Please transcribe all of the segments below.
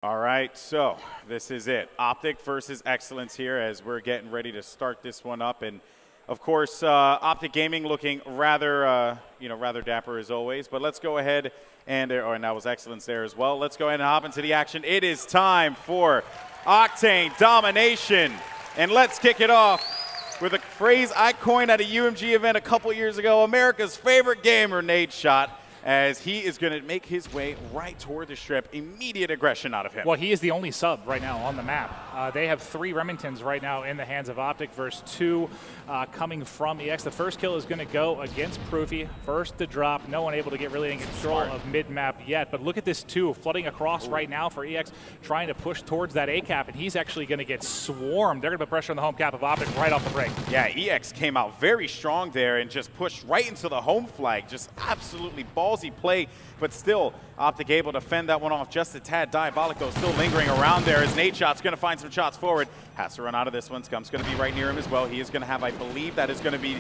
All right, so this is it. Optic versus Excellence here as we're getting ready to start this one up. And of course, Optic Gaming looking rather, rather dapper as always. But let's go ahead and that was Excellence there as well. Let's go ahead and hop into the action. It is time for Octane Domination. And let's kick it off with a phrase I coined at a UMG event a couple years ago, America's favorite gamer, Nadeshot, as he is going to make his way right toward the strip. Immediate aggression out of him. Well, he is the only sub right now on the map. They have 3 Remingtons right now in the hands of Optic versus 2 coming from EX. The first kill is going to go against Proofy. First to drop. No one able to get really in control of mid-map yet. But look at this 2 flooding across right now for EX, trying to push towards that A cap, and he's actually going to get swarmed. They're going to put pressure on the home cap of Optic right off the break. Yeah, EX came out very strong there and just pushed right into the home flag. Just absolutely ballsy play, but still Optic able to fend that one off just a tad. Diabolico still lingering around there as Nadeshot's going to find some shots forward. Has to run out of this one. Scump's going to be right near him as well. He is going to have, I believe, that is going to be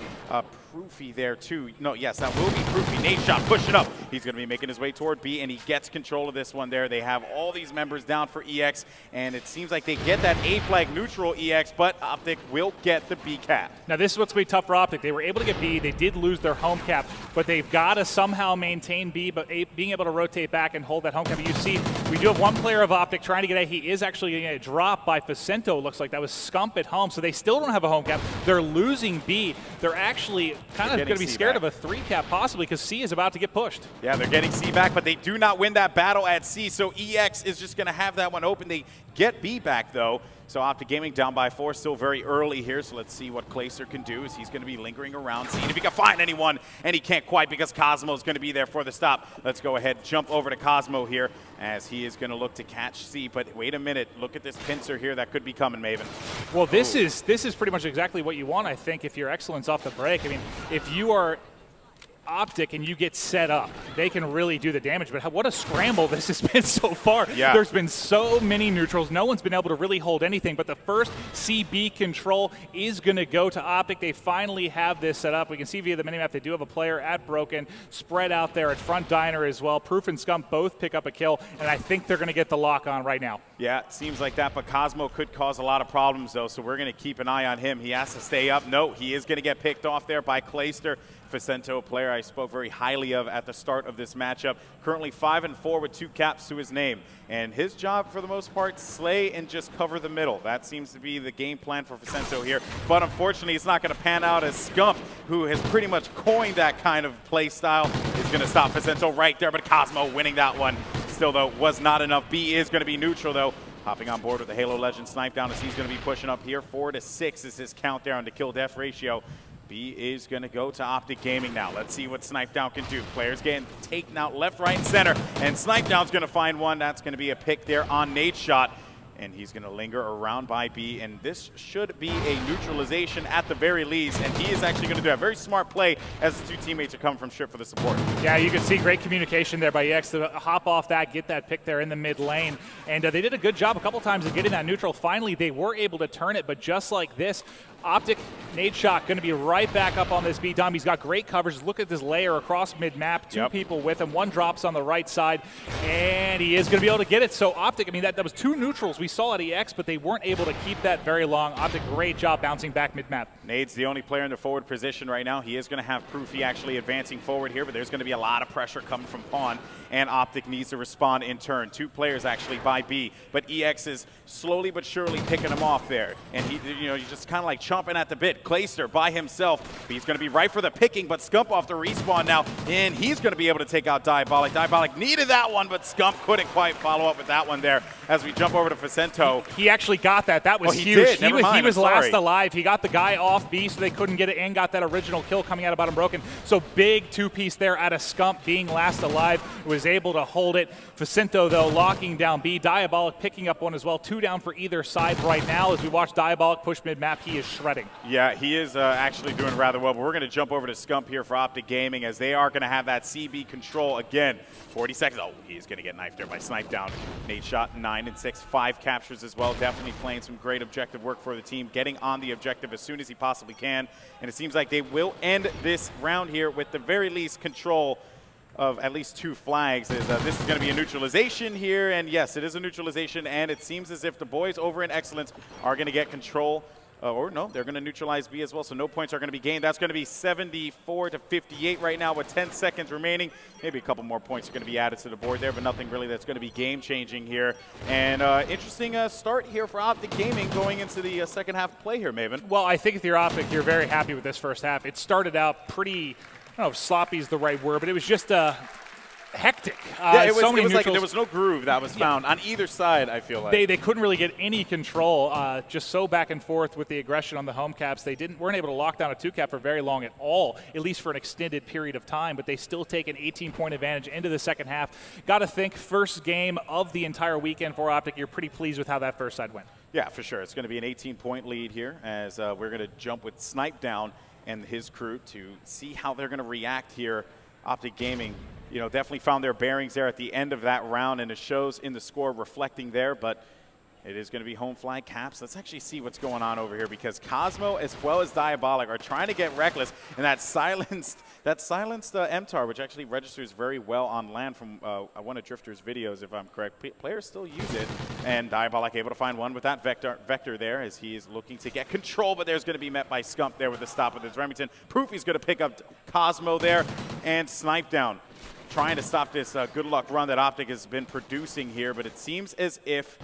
Proofy there too. No, yes, that will be Proofy. Nadeshot pushing up. He's going to be making his way toward B, and he gets control of this one there. They have all these members down for EX, and it seems like they get that A flag neutral EX, but Optic will get the B cap. Now this is what's going to be tough for Optic. They were able to get B. They did lose their home cap, but they've got to somehow maintain B, but being able to rotate back and hold that home cap. You see, we do have one player of Optic trying to get A. He is actually going to get dropped by Facento, looks like. That was Scump at home, so they still don't have a home cap. They're losing B. They're actually kind of going to be scared of a 3 cap possibly because C is about to get pushed. Yeah, they're getting C back, but they do not win that battle at C, so EX is just going to have that one open. They get B back, though. So Optic Gaming down by 4, still very early here, so let's see what Clayster can do as he's going to be lingering around, seeing if he can find anyone, and he can't quite because Cosmo is going to be there for the stop. Let's go ahead, jump over to Cosmo here as he is going to look to catch C, but wait a minute, look at this pincer here that could be coming, Maven. Well, this is pretty much exactly what you want, I think, if you're Excellence off the break. I mean, if you are Optic and you get set up, they can really do the damage. But what a scramble this has been so far. Yeah. There's been so many neutrals. No one's been able to really hold anything, but the first CB control is going to go to Optic. They finally have this set up. We can see via the minimap they do have a player at Broken, spread out there at front diner as well. Proof and Scump both pick up a kill, and I think they're going to get the lock on right now. Yeah, it seems like that, but Cosmo could cause a lot of problems, though, so we're going to keep an eye on him. He has to stay up. No, he is going to get picked off there by Clayster. Facento, a player I spoke very highly of at the start of this matchup. Currently 5-4 with 2 caps to his name. And his job, for the most part, slay and just cover the middle. That seems to be the game plan for Facento here. But unfortunately, it's not going to pan out as Scump, who has pretty much coined that kind of play style, is going to stop Facento right there. But Cosmo winning that one. Still, though, was not enough. B is going to be neutral, though. Hopping on board with the Halo Legend snipe down as he's going to be pushing up here. 4-6 is his count there on the kill-death ratio. B is going to go to Optic Gaming now. Let's see what Snipe Down can do. Players getting taken out left, right, and center. And Snipe Down's going to find one. That's going to be a pick there on Nadeshot. And he's going to linger around by B. And this should be a neutralization at the very least. And he is actually going to do a very smart play as the 2 teammates are coming from strip for the support. Yeah, you can see great communication there by EX to hop off that, get that pick there in the mid lane. And they did a good job a couple times of getting that neutral. Finally, they were able to turn it. But just like this, Optic, Nadeshot going to be right back up on this B. Dom, he's got great coverage. Look at this layer across mid-map. 2 people with him. 1 drops on the right side. And he is going to be able to get it. So Optic, I mean, that was 2 neutrals we saw at EX, but they weren't able to keep that very long. Optic, great job bouncing back mid-map. Nade's the only player in the forward position right now. He is going to have Proofy actually advancing forward here, but there's going to be a lot of pressure coming from Pawn, and Optic needs to respond in turn. 2 players actually by B, but EX is slowly but surely picking him off there. And he's just kind of like chomping at the bit. Clayster by himself. He's going to be right for the picking, but Scump off the respawn now, and he's going to be able to take out Diabolic. Diabolic needed that one, but Scump couldn't quite follow up with that one there as we jump over to Facento. He actually got that. That was huge. He was last alive. He got the guy off B, so they couldn't get it, and got that original kill coming out of bottom broken. So big 2-piece there out of Scump being last alive. Was able to hold it. Facento, though, locking down B. Diabolic picking up one as well. 2 down for either side right now as we watch Diabolic push mid-map. He is shredding. Yeah, he is actually doing rather well, but we're going to jump over to Scump here for Optic Gaming as they are going to have that CB control again. 40 seconds. Oh, he's going to get knifed there by Snipe Down. Nadeshot 9-6, 5 captures as well. Definitely playing some great objective work for the team, getting on the objective as soon as he possibly can. And it seems like they will end this round here with the very least control of at least 2 flags is this is going to be a neutralization here, and yes, it is a neutralization, and it seems as if the boys over in Excellence are going to get control. Or no, they're going to neutralize B as well, so no points are going to be gained. That's going to be 74-58 right now with 10 seconds remaining. Maybe a couple more points are going to be added to the board there, but nothing really that's going to be game-changing here. And interesting start here for Optic Gaming going into the second half play here, Maven. Well, I think if you're Optic, you're very happy with this first half. It started out pretty, I don't know if sloppy is the right word, but it was just hectic. Yeah, it was like there was no groove that was found on either side, I feel like. They couldn't really get any control, just so back and forth with the aggression on the home caps. They weren't able to lock down a 2-cap for very long at all, at least for an extended period of time, but they still take an 18-point advantage into the second half. Got to think first game of the entire weekend for Optic. You're pretty pleased with how that first side went. Yeah, for sure. It's going to be an 18-point lead here as we're going to jump with Snipe down and his crew to see how they're going to react here. Optic Gaming, definitely found their bearings there at the end of that round, and it shows in the score reflecting there, but it is going to be home flag caps. Let's actually see what's going on over here, because Cosmo as well as Diabolic are trying to get reckless, and that silenced MTAR, which actually registers very well on land from one of Drifter's videos, if I'm correct. Players still use it, and Diabolic able to find one with that vector there as he is looking to get control, but there's going to be met by Scump there with the stop with his Remington. Proofy's going to pick up Cosmo there and Snipe down, trying to stop this good luck run that Optic has been producing here, but it seems as if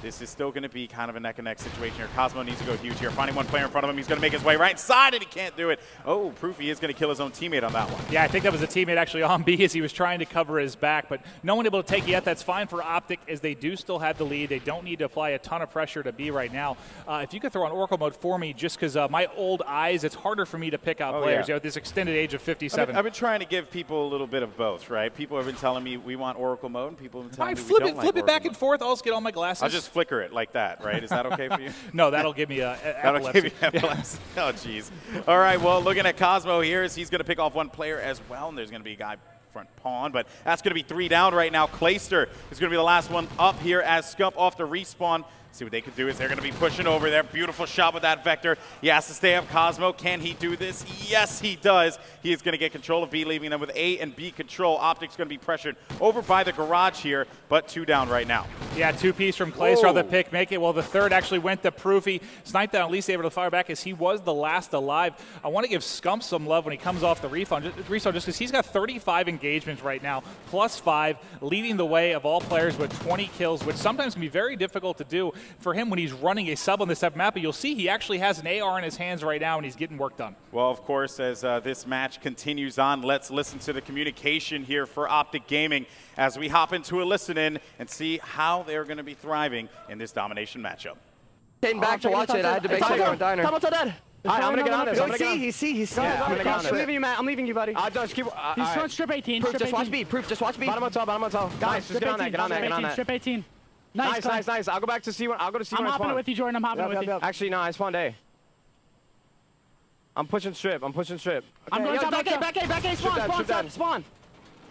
this is still going to be kind of a neck-and-neck situation here. Cosmo needs to go huge here. Finding one player in front of him. He's going to make his way right inside, and he can't do it. Oh, Proofy is going to kill his own teammate on that one. Yeah, I think that was a teammate actually on B as he was trying to cover his back, but no one able to take it yet. That's fine for Optic as they do still have the lead. They don't need to apply a ton of pressure to B right now. If you could throw on Oracle mode for me, just because my old eyes, it's harder for me to pick out players. Yeah. At this extended age of 57. I've been trying to give people a little bit of both, right? People have been telling me we want Oracle mode, and people have been telling me we don't like flip it back mode. and forth. I'll just get all my glasses. I'll just flicker it like that. Right? Is that okay for you? No, that'll give me that'll give you epilepsy. Yeah. Oh, jeez. All right, well, looking at Cosmo here, as he's going to pick off one player as well, and there's going to be a guy front pawn, but that's going to be 3 down right now. Clayster is going to be the last one up here as Scump off the respawn. See what they can do is they're going to be pushing over there. Beautiful shot with that vector. He has to stay up Cosmo. Can he do this? Yes, he does. He is going to get control of B, leaving them with A and B control. Optic's going to be pressured over by the garage here, but 2 down right now. Yeah, 2-piece from Clayster on the pick. Make it. Well, the third actually went to Proofy. Sniped down, at least able to fire back as he was the last alive. I want to give Scump some love when he comes off the respawn just because he's got 35 engagements right now, +5, leading the way of all players with 20 kills, which sometimes can be very difficult to do for him when he's running a sub on this type of map. But you'll see he actually has an AR in his hands right now, and he's getting work done. Well, of course, as this match continues on, let's listen to the communication here for Optic Gaming as we hop into a listen-in and see how they're going to be thriving in this domination matchup. Came back to watch it. I had to make sure you were diner. Tomo's dead. I'm gonna get on this. He's Yeah, I'm leaving you, Matt. I'm leaving you, buddy. Just keep. He's front strip 18. Proof, Strip just 18. watch B. Proof, just watch B. Bottom hotel. Nice, just get on that. Get on that. Strip 18. Nice. I'll go back to C1. I'll go to C1. I'm hopping with you, Jordan. I'm hopping with you. Actually, no, I spawned A. I'm pushing strip. I'm going top back A. Spawn.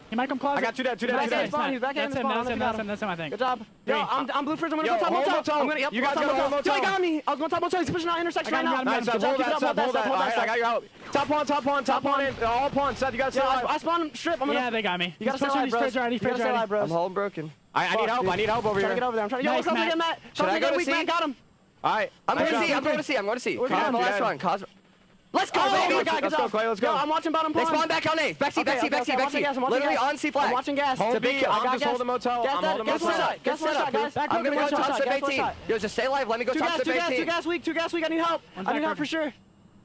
He might come closer. I got two dead. Spawn. He's back A. That's him, I think. Good job. Yo, I'm blue first. I'm gonna go top motel. You guys go top motel. He got me. I was going top motel. He's pushing out intersection right now. Nice. Hold that. I got your help. Top pawn in. All pawns. Seth, you gotta stay alive. I spawned strip. Yeah, they got me. You gotta stay alive, bro. I'm holding broken. I need help over here. Trying to get over there. I'm trying to get Matt. Should I go to C? Got him. All right. I'm going to see. Cosmo, last one. Cosmo. Let's go, baby. Let's go, Clay. Let's go. I'm watching bottom pawn. They spawn back on A. Back C. Literally on C flag. I'm watching gas. Hold B. I'm just holding motel. I'm holding motel. Guess what shot, guys. I'm going to go top step 18. Yo, just stay alive. Let me go top step 18. Two gas weak. I need help. I need help for sure.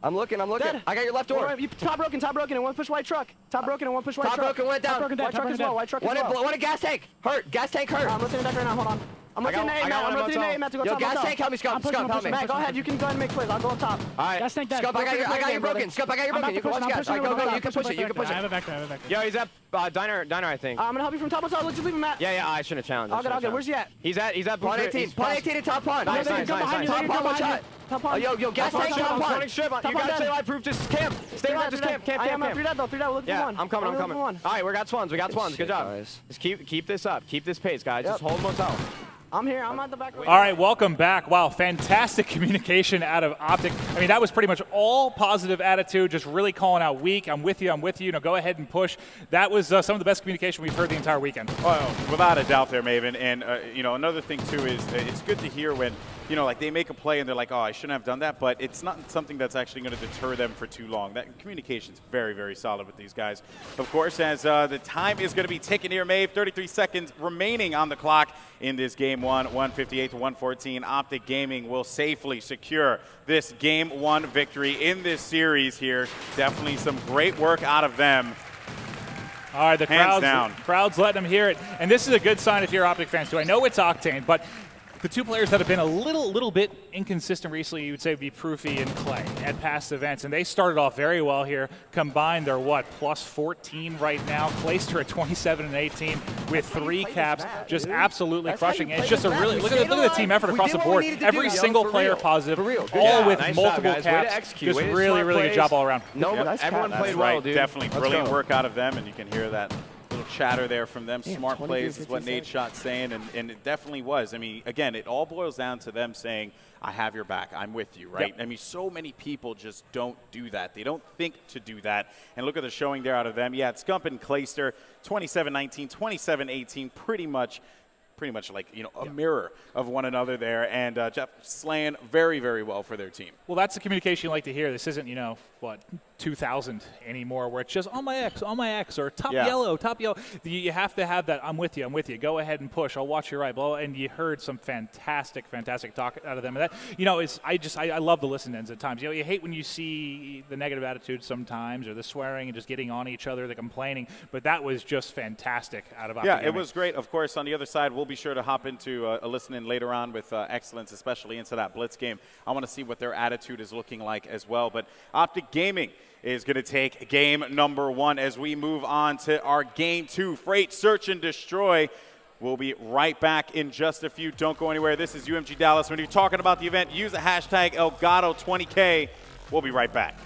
I'm looking. Dead. I got your left door. Top broken, and one push white truck. Top broken went down. White truck as well. One a gas tank. Gas tank hurt. I'm listening back right now. Hold on. I'm looking at A, Matt, to go top. Yo, gas tank, help me, Scump. Help me. Matt, go ahead. You can go ahead and make plays. I'll go up top. All right. Gas tank dead. Scump, I got you broken. You can watch gas. All right, go. You can push it. I have a vector. Yo, he's at diner, I think. I'm gonna help you from top hotel. Let's just leave him, Matt. Yeah, I shouldn't have challenged. I'll get. Where's he at? He's at pawn 18. Pawn 18 and top pawn. Nice. Top pawn, one shot. Top pawn. Yo, gas tank, top pawn. You gotta stay alive, Proof. Just camp. Stay alive, just camp. I'm 3 dead though. 3 dead. We're looking for one. I'm coming. All right, we got swans. Good job. Just keep this up. Keep this pace, guys. Just hold motel. I'm here. I'm at the back. All right, welcome back. Wow, fantastic communication out of Optic. I mean, that was pretty much all positive attitude, just really calling out weak. I'm with you. I'm with you. Go ahead and push. That was some of the best communication we've heard the entire weekend. Well, without a doubt there, Maven. And, another thing, too, is it's good to hear when, like they make a play and they're like, oh, I shouldn't have done that. But it's not something that's actually going to deter them for too long. That communication's very, very solid with these guys. Of course, as the time is going to be ticking here, Maeve, 33 seconds remaining on the clock in this game one, 158 to 114. Optic Gaming will safely secure this game one victory in this series here. Definitely some great work out of them. All right, the crowd's letting them hear it. And this is a good sign if you're Optic fans, too. I know it's Octane, but the two players that have been a little bit inconsistent recently, you would say, would be Proofy and Clay at past events. And they started off very well here. Combined, they're what, plus 14 right now. Clayster at 27 and 18 with 3 caps, just absolutely crushing. And it's just a really, look at the team effort across the board. Every single player positive, all with multiple caps. Just really good job all around. No, everyone played well, dude. Definitely brilliant work out of them, and you can hear that little chatter there from them. Smart plays is what Nadeshot's saying, and it definitely was. I mean, again, it all boils down to them saying, I have your back, I'm with you, right? Yep. I mean, so many people just don't do that. They don't think to do that. And look at the showing there out of them. Yeah, it's Scump and Clayster, 27-19, 27-18, pretty much like, a mirror of one another there. And Jeff slaying very, very well for their team. Well, that's the communication you like to hear. This isn't, 2000 anymore, where it's just on my X, or top yellow. You have to have that. I'm with you. Go ahead and push. I'll watch your right. And you heard some fantastic talk out of them. And that, I love the listen-ins at times. You hate when you see the negative attitude sometimes, or the swearing and just getting on each other, the complaining. But that was just fantastic out of Optic. Yeah, it was great. Of course, on the other side, we'll be sure to hop into a listen-in later on with Excellence, especially into that Blitz game. I want to see what their attitude is looking like as well. But Optic Gaming is going to take game number 1 as we move on to our game 2, Freight Search and Destroy. We'll be right back in just a few. Don't go anywhere. This is UMG Dallas. When you're talking about the event, use the hashtag Elgato20K. We'll be right back.